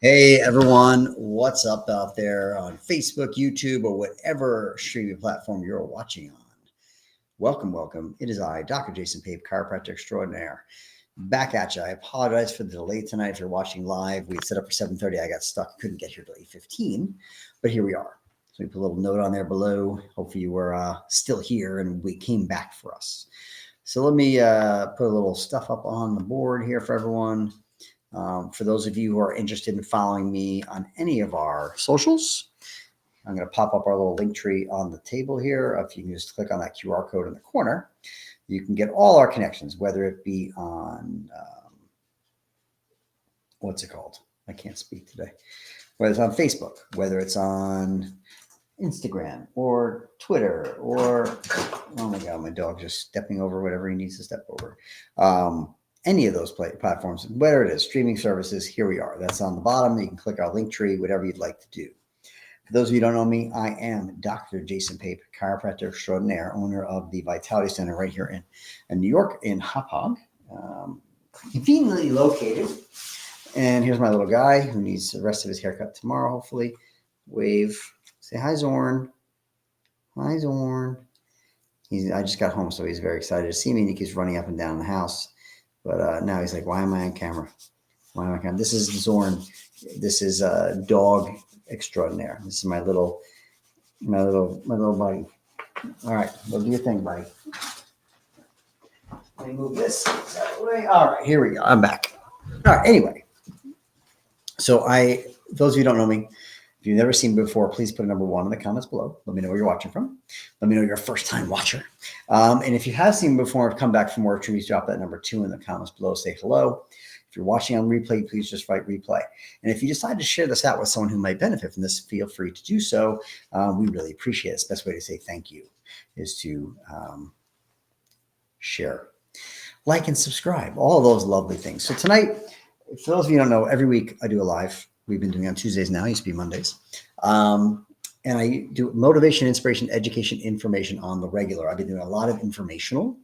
Hey everyone, what's up out there on Facebook, YouTube, or whatever streaming platform you're watching on? Welcome, welcome. It is I, Dr. Jason Pape, chiropractor extraordinaire, back at you. I apologize for the delay tonight. If you're watching live, we had set up for 7:30. I got stuck, couldn't get here till 8:15, but here we are. So we put a little note on there below. Hopefully you were still here and we came back for us. So let me put a little stuff up on the board here for everyone. For those of you who are interested in following me on any of our socials, I'm going to pop up our little link tree on the table here. If you can just click on that QR code in the corner, you can get all our connections, whether it be on, what's it called? I can't speak today. Whether it's on Facebook, whether it's on Instagram or Twitter or, oh my God, my dog just stepping over whatever he needs to step over. Any of those platforms, whether it is streaming services, here we are. That's on the bottom. You can click our link tree, whatever you'd like to do. For those of you who don't know me, I am Dr. Jason Pape, chiropractor extraordinaire, owner of the Vitality Center right here in New York in Hauppauge, conveniently located. And here's my little guy who needs the rest of his haircut tomorrow, hopefully. Wave. Say hi, Zorn. Hi, Zorn. I just got home, so he's very excited to see me, and he keeps running up and down the house. But now he's like, why am I on camera? Why am I on camera? This is Zorn. This is dog extraordinaire. This is my little buddy. All right, well, do your thing, buddy. Let me move this out of the way. All right, here we go. I'm back. All right, anyway. So those of you who don't know me, if you've never seen me before, please put a number 1 in the comments below. Let me know where you're watching from. Let me know you're a first-time watcher. And if you have seen me before, come back for more, please drop that number 2 in the comments below. Say hello. If you're watching on replay, please just write replay. And if you decide to share this out with someone who might benefit from this, feel free to do so. We really appreciate it. It's the best way to say thank you is to share, like, and subscribe. All those lovely things. So tonight, for those of you who don't know, every week I do a live. We've been doing it on Tuesdays now. It used to be Mondays. And I do motivation, inspiration, education, information on the regular. I've been doing a lot of informational.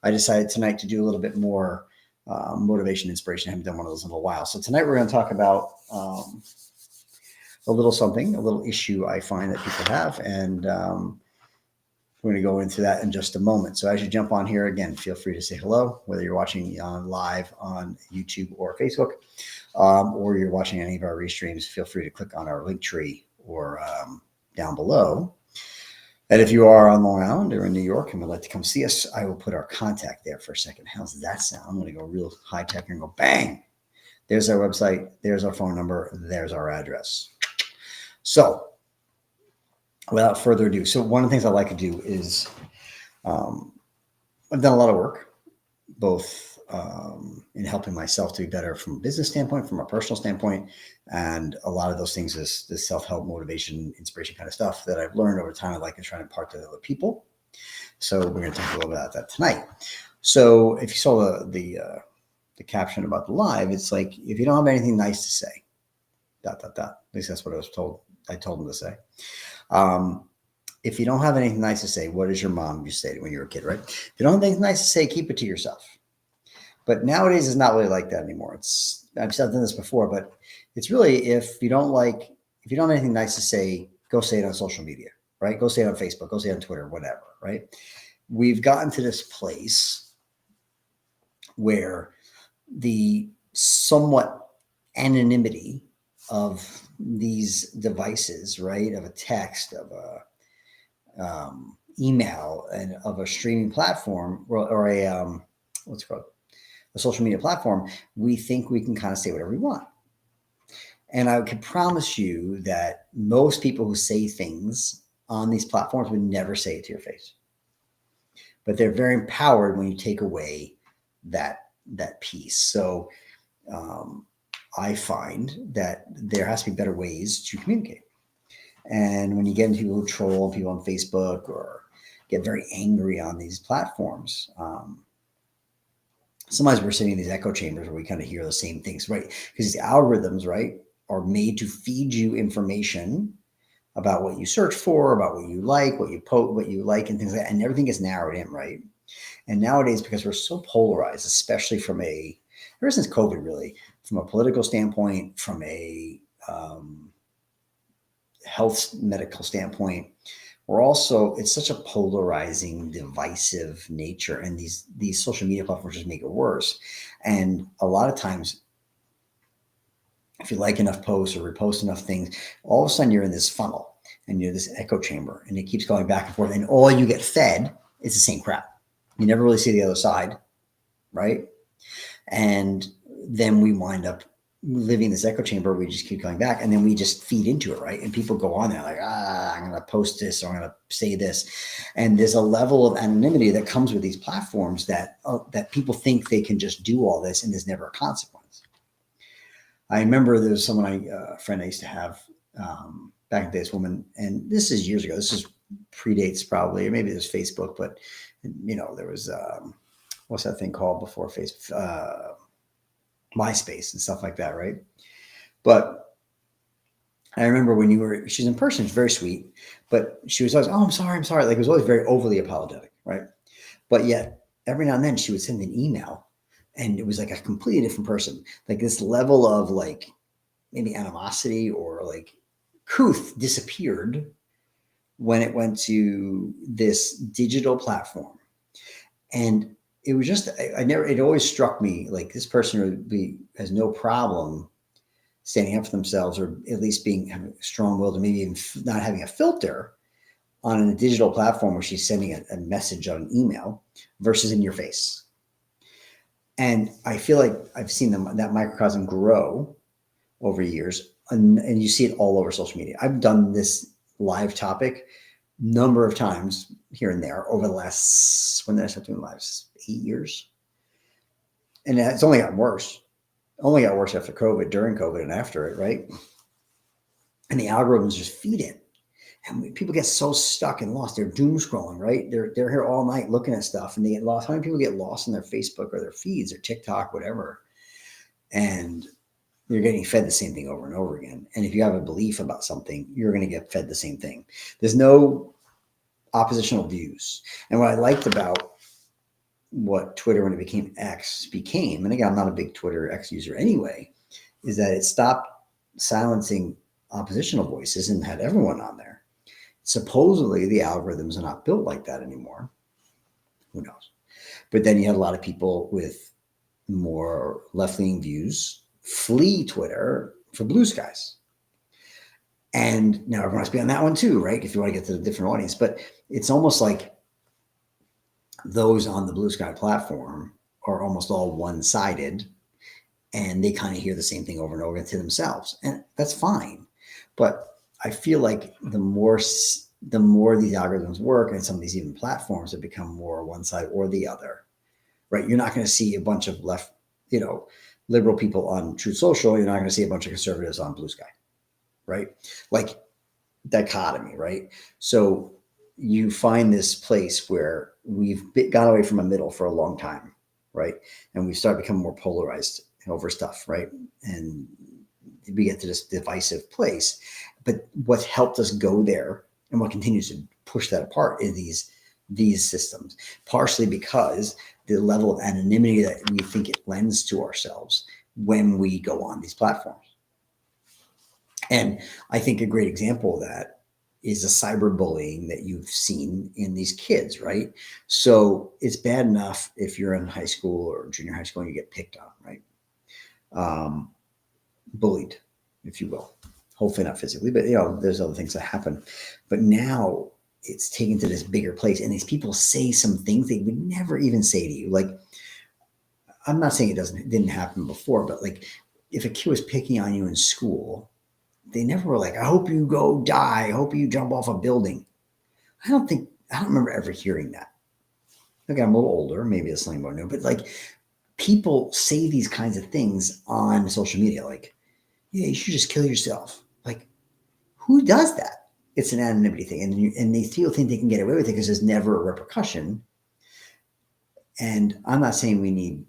I decided tonight to do a little bit more motivation, inspiration. I haven't done one of those in a while. So tonight we're going to talk about a little issue I find that people have. And we're going to go into that in just a moment. So as you jump on here, again, feel free to say hello, whether you're watching on live on YouTube or Facebook, or you're watching any of our restreams. Feel free to click on our link tree or down below. And if you are on Long Island or in New York and would like to come see us, I will put our contact there for a second. How's that sound? I'm going to go real high tech and go bang. There's our website. There's our phone number. There's our address. So without further ado, so one of the things I like to do is I've done a lot of work, both in helping myself to be better from a business standpoint, from a personal standpoint, and a lot of those things is this self-help, motivation, inspiration kind of stuff that I've learned over time. I like to try to impart to other people. So we're going to talk a little bit about that tonight. So if you saw the caption about the live, it's like, if you don't have anything nice to say, ... At least that's what I was told. I told them to say. If you don't have anything nice to say, what does your mom used to say when you were a kid, right? If you don't have anything nice to say, keep it to yourself. But nowadays it's not really like that anymore. I've done this before, but it's really, if you don't have anything nice to say, go say it on social media, right? Go say it on Facebook, go say it on Twitter, whatever, right? We've gotten to this place where the somewhat anonymity of these devices, right? Of a text, of a email, and of a streaming platform or a what's it called? A social media platform, we think we can kind of say whatever we want. And I can promise you that most people who say things on these platforms would never say it to your face. But they're very empowered when you take away that piece. So I find that there has to be better ways to communicate. And when you get into people who troll people on Facebook or get very angry on these platforms, sometimes we're sitting in these echo chambers where we kind of hear the same things, right? Because these algorithms, right, are made to feed you information about what you search for, about what you like, what you like, and things like that. And everything gets narrowed in, right? And nowadays, because we're so polarized, especially ever since COVID, really, from a political standpoint, from a health medical standpoint. We're also, it's such a polarizing, divisive nature, and these social media platforms just make it worse. And a lot of times, if you like enough posts or repost enough things, all of a sudden you're in this funnel and you're this echo chamber, and it keeps going back and forth, and all you get fed is the same crap. You never really see the other side, right? And then we wind up living this echo chamber. We just keep going back, and then we just feed into it, right? And people go on there like, I'm going to post this, or I'm going to say this, and there's a level of anonymity that comes with these platforms that people think they can just do all this, and there's never a consequence. I remember there was someone a friend I used to have back in the day, this woman, and this is years ago. This is predates probably, or maybe it was Facebook, but there was what's that thing called before Facebook? MySpace and stuff like that, right? But I remember when she's in person, she's very sweet, but she was always, I'm sorry. Like, it was always very overly apologetic, right? But yet every now and then she would send an email, and it was like a completely different person. Like, this level of like maybe animosity or like truth disappeared when it went to this digital platform. And it was just, it always struck me like this person has no problem standing up for themselves, or at least having strong-willed, or maybe even not having a filter on a digital platform where she's sending a message on an email versus in your face. And I feel like I've seen that microcosm grow over years, and you see it all over social media. I've done this live topic number of times here and there over the last, when did I start doing lives? 8 years. And it's only gotten worse. Only got worse after COVID, during COVID, and after it, right? And the algorithms just feed it. And people get so stuck and lost. They're doom scrolling, right? They're here all night looking at stuff, and they get lost. How many people get lost in their Facebook or their feeds or TikTok, whatever? And you're getting fed the same thing over and over again. And if you have a belief about something, you're going to get fed the same thing. There's no oppositional views. And what I liked about what Twitter, when it became X, became, and again, I'm not a big Twitter X user anyway, is that it stopped silencing oppositional voices and had everyone on there. Supposedly, the algorithms are not built like that anymore. Who knows? But then you had a lot of people with more left-leaning views flee Twitter for blue skies. And now everyone has to be on that one too, right? If you want to get to the different audience. But it's almost like those on the blue sky platform are almost all one-sided, and they kind of hear the same thing over and over to themselves. And that's fine. But I feel like the more these algorithms work, and some of these even platforms have become more one side or the other, right? You're not going to see a bunch of liberal people on Truth Social. You're not going to see a bunch of conservatives on Blue Sky, right? Like, dichotomy, right? So you find this place where we've gone away from a middle for a long time, right? And we start becoming more polarized over stuff, right? And we get to this divisive place. But what helped us go there, and what continues to push that apart, is these systems, partially because the level of anonymity that we think it lends to ourselves when we go on these platforms. And I think a great example of that is the cyberbullying that you've seen in these kids, right? So it's bad enough if you're in high school or junior high school and you get picked on, right? Bullied, if you will. Hopefully not physically, but there's other things that happen. But now it's taken to this bigger place, and these people say some things they would never even say to you. Like, I'm not saying it didn't happen before, but like, if a kid was picking on you in school, they never were like, I hope you go die. I hope you jump off a building. I don't remember ever hearing that. Okay, I'm a little older. Maybe it's something more new, but like, people say these kinds of things on social media. Like, yeah, you should just kill yourself. Like, who does that? It's an anonymity thing. And they think they can get away with it because there's never a repercussion. And I'm not saying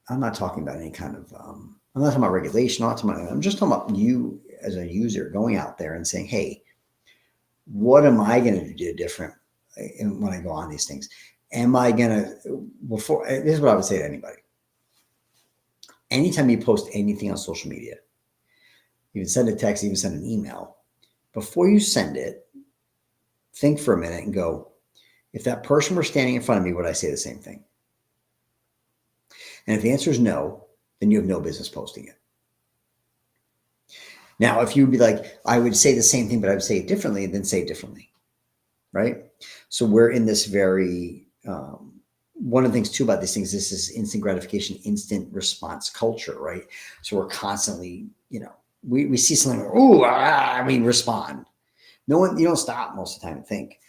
I'm not talking about any kind of, I'm not talking about regulation. I'm just talking about you as a user going out there and saying, hey, what am I going to do different when I go on these things? Am I going to, this is what I would say to anybody. anytime you post anything on social media, even send a text, even send an email, before you send it, think for a minute and go, if that person were standing in front of me, would I say the same thing? And if the answer is no, then you have no business posting it. Now, if you would be like, I would say the same thing, but I would say it differently, then say it differently, right? So we're in this very, one of the things too about these things, this is instant gratification, instant response culture, right? So we're constantly, we see something, we respond. No one, you don't stop most of the time and think.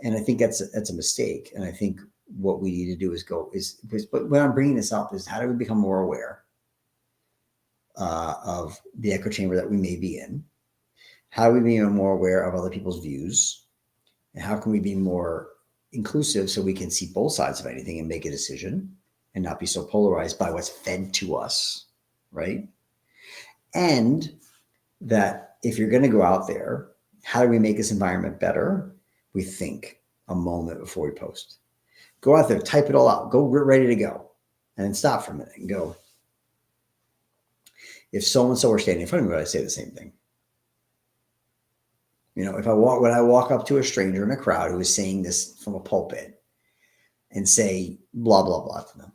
And I think that's a mistake. And I think what we need to do but when I'm bringing this up is how do we become more aware of the echo chamber that we may be in? How do we be more aware of other people's views? And how can we be more inclusive so we can see both sides of anything and make a decision and not be so polarized by what's fed to us, right? And that if you're going to go out there, how do we make this environment better? We think a moment before we post. Go out there, type it all out, go ready to go, and then stop for a minute and go, if so-and-so were standing in front of me, would I say the same thing? When I walk up to a stranger in a crowd who is saying this from a pulpit and say blah, blah, blah to them.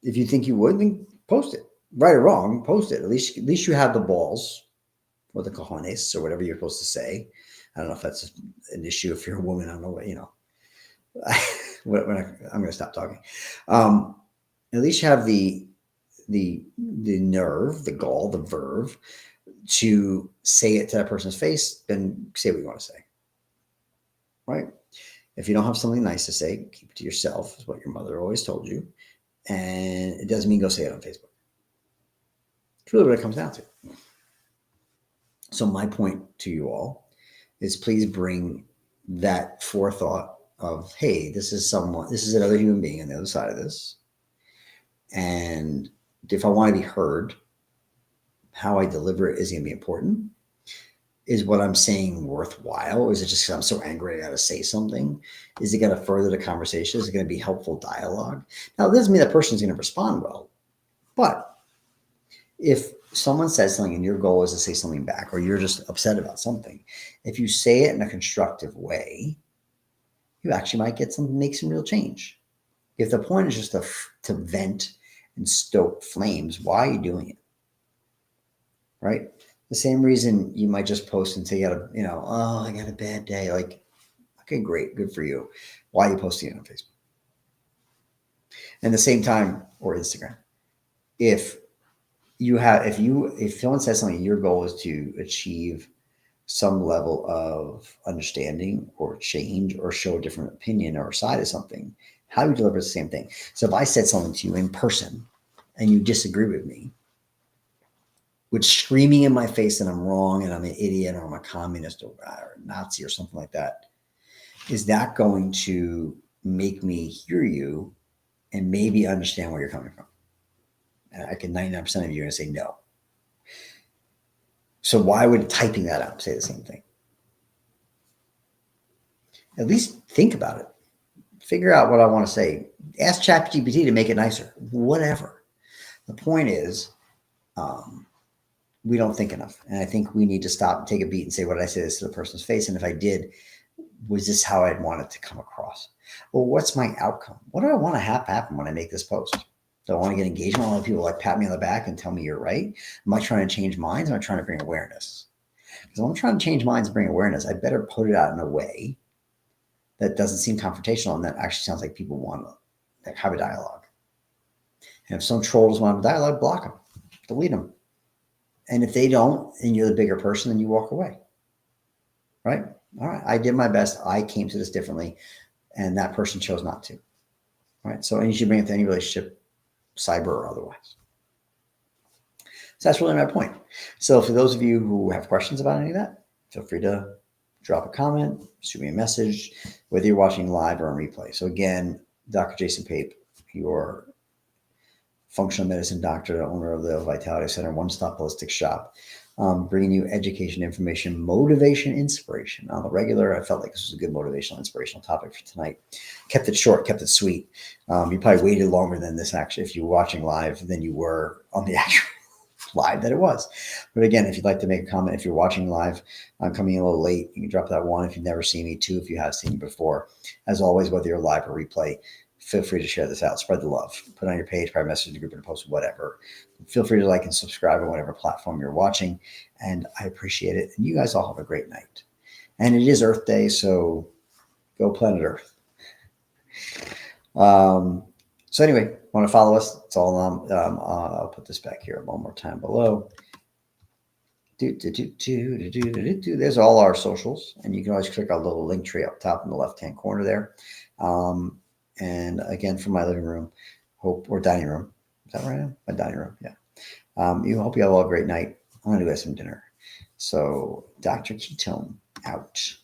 If you think you would, then post it. Right or wrong, post it. At least you have the balls or the cojones or whatever you're supposed to say. I don't know if that's an issue. If you're a woman, I don't know what, I'm going to stop talking. At least you have the nerve, the gall, the verve to say it to that person's face, then say what you want to say, right? If you don't have something nice to say, keep it to yourself, is what your mother always told you. And it doesn't mean go say it on Facebook. It's really what it comes down to. So my point to you all is please bring that forethought of, hey, this is another human being on the other side of this. And if I want to be heard, how I deliver it is going to be important. Is what I'm saying worthwhile? Or is it just because I'm so angry I got to say something? Is it going to further the conversation? Is it going to be helpful dialogue? Now, it doesn't mean that person's going to respond well. But if someone says something and your goal is to say something back, or you're just upset about something, if you say it in a constructive way, you actually might make some real change. If the point is just to vent and stoke flames, why are you doing it? Right? The same reason you might just post and say, I got a bad day. Like, okay, great. Good for you. Why are you posting it on Facebook? And at the same time, or Instagram, if someone says something, your goal is to achieve some level of understanding or change or show a different opinion or side of something, how do you deliver the same thing? So if I said something to you in person and you disagree with me, with screaming in my face that I'm wrong and I'm an idiot or I'm a communist or a Nazi or something like that, is that going to make me hear you and maybe understand where you're coming from? And I can 99% of you are going to say no. So why would typing that out say the same thing? At least think about it. Figure out what I want to say. Ask ChatGPT to make it nicer. Whatever. The point is, we don't think enough. And I think we need to stop and take a beat and say, what did I say this to the person's face? And if I did, was this how I'd want it to come across? Well, what's my outcome? What do I want to have happen when I make this post? Do I want to get engagement? I want people like pat me on the back and tell me you're right? Am I trying to change minds? Am I trying to bring awareness? Because when I'm trying to change minds and bring awareness, I better put it out in a way that doesn't seem confrontational and that actually sounds like people want to have a dialogue. And if some troll doesn't want a dialogue, block them, delete them. And if they don't, and you're the bigger person, then you walk away. Right? All right. I did my best. I came to this differently. And that person chose not to. All right. So you should bring it to any relationship, cyber or otherwise. So that's really my point. So for those of you who have questions about any of that, feel free to drop a comment, shoot me a message, whether you're watching live or on replay. So again, Dr. Jason Pape, your functional medicine doctor, owner of the Vitality Center, one-stop holistic shop. bringing you education, information, motivation, inspiration on the regular. I felt like this was a good motivational, inspirational topic for tonight. Kept it short, kept it sweet. You probably waited longer than this, actually, if you were watching live than you were on the actual live that it was. But again, if you'd like to make a comment, if you're watching live, I'm coming in a little late, you can drop that one if you've never seen me, two if you have seen me before. As always, whether you're live or replay, feel free to share this out, spread the love, put it on your page, private message, the group, and post, whatever. Feel free to like and subscribe on whatever platform you're watching, and I appreciate it. And you guys all have a great night. And it is Earth Day, so go planet Earth. So anyway, want to follow us? It's all on. I'll put this back here one more time below. There's all our socials, and you can always click our little link tree up top in the left-hand corner there. And again, from my living room, or dining room. Is that right? My dining room, yeah. Hope you have all a great night. I'm going to go have some dinner. So, Dr. Ketone out.